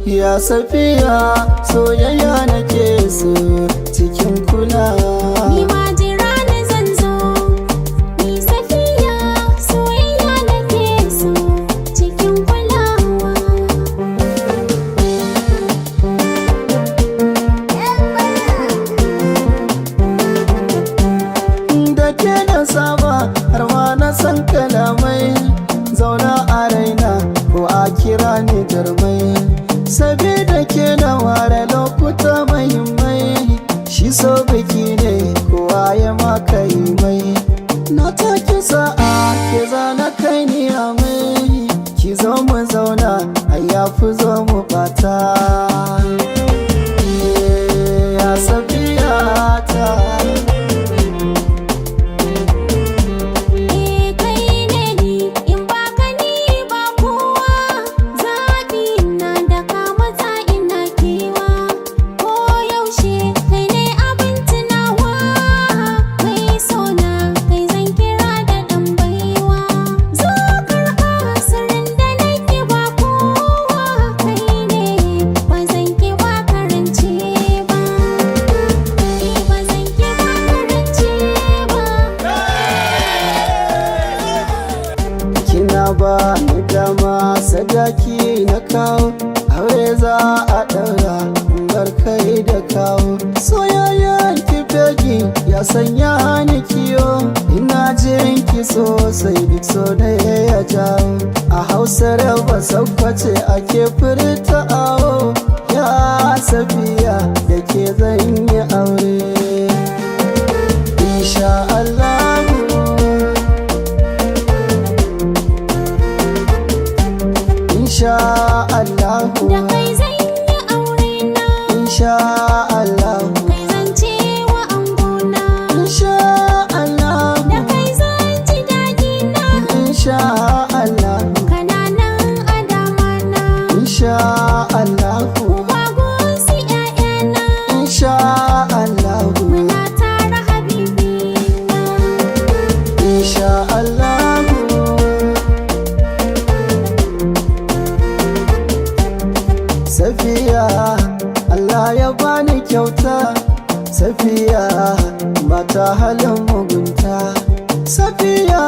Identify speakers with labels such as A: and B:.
A: Ya Safiya, soyayya nake so cikin kulawa.
B: Ni ma jira ni zan zo, ni Safiya, soyayya nake so cikin kulawa.
A: Da ke na saba har ma na san kalamai, zauna a raina ko a kira ni jarmai. Sabida ke na ware lokuta mahimmai, shi so biki ne kowa ya maka yi mai. Na take sa'a ke zana kai ni a mai, ki zo mu zauna a yafi zo mu bata. Ya Safiya ta, ba ni dama sadaki na kawo, aure za a ɗaura bar kai da kawo. Soyayyen ki fegi ya sanya ni kiyo, ina jin ki sosai duk so da ya jawo. A Hausar ba Sakkwace ake furta awo, ya Safiya da ke zan yi aure. Insha Allah Insha Allahu,
B: da kai zan yi aure na.
A: Insha Allahu,
B: kai zan ce wa angona.
A: Insha Allahu,
B: da kai zan ji daɗi na.
A: Insha Allahu,
B: kananan adama na.
A: Insha Allahu,
B: uba gunsi ƴaƴana.
A: Insha Allahu,
B: muna tara habibi na.
A: Insha Allahu. Safiya, Allah ya bani kyauta. Safiya, mata halin mugunta. Safiya,